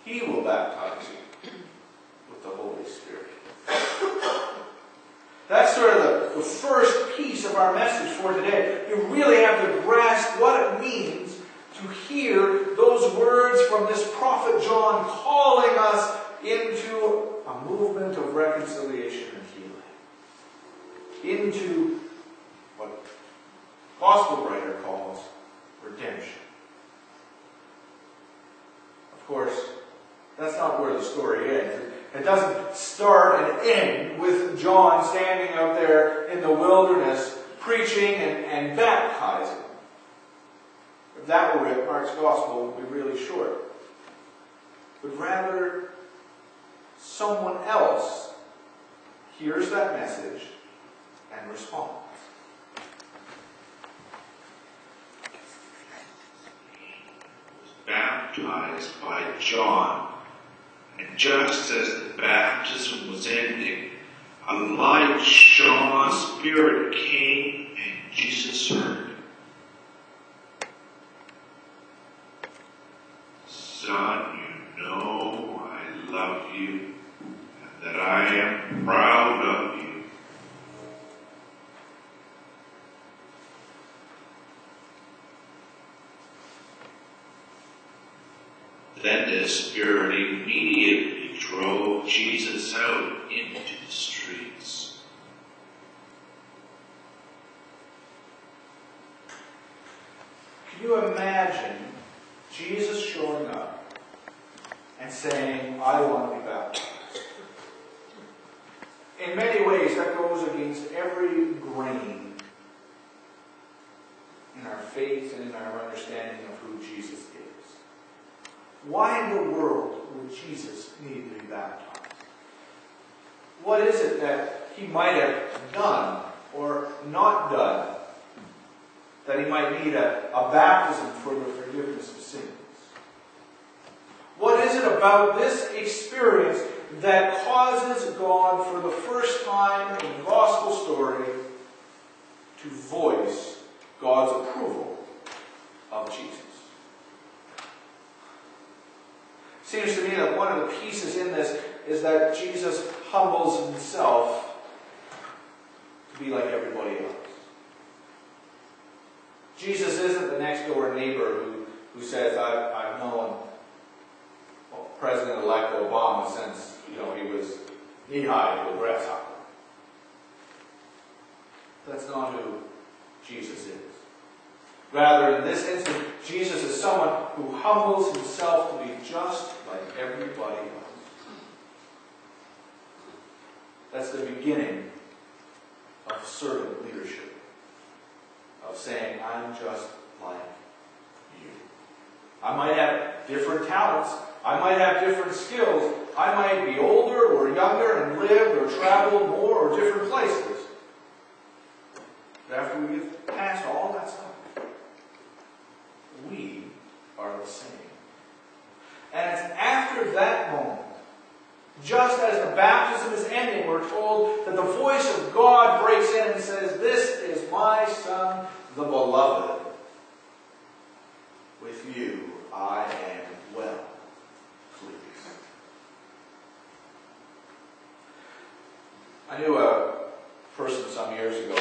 He will baptize you with the Holy Spirit. That's sort of the first piece of our message for today. You really have to grasp what it means to hear those words from this prophet John calling us into a movement of reconciliation and healing. Into what the Gospel writer calls redemption. Of course, that's not where the story ends. It doesn't start and end with John standing out there in the wilderness preaching and baptizing. If that were it, Mark's Gospel would be really short. But rather, someone else hears that message and responds. Baptized by John, and just as the baptism was ending, a light shone on the Spirit came, and Jesus heard, "Son, you know I love you, and that I am proud of you." Then the Spirit immediately drove Jesus out into the streets. Can you imagine Jesus showing up and saying, "I want to be baptized"? In many ways, that goes against every grain in our faith and in our understanding of who Jesus is. Why in the world would Jesus need to be baptized? What is it that he might have done or not done that he might need a baptism for the forgiveness of sins? What is it about this experience that causes God, for the first time in the gospel story, to voice God's approval of Jesus? Seems to me that one of the pieces in this is that Jesus humbles himself to be like everybody else. Jesus isn't the next door neighbor who says, I've known President-elect Obama since he was knee-high to a grasshopper. That's not who Jesus is. Rather, in this instance, Jesus is someone who humbles himself to be just like everybody else. That's the beginning of servant leadership. Of saying, I'm just like you. I might have different talents. I might have different skills. I might be older or younger and lived or traveled more or different places. But after we get past all that stuff, we are the same. And it's after that moment, just as the baptism is ending, we're told that the voice of God breaks in and says, "This is my Son, the Beloved. With you I am well pleased." I knew a person some years ago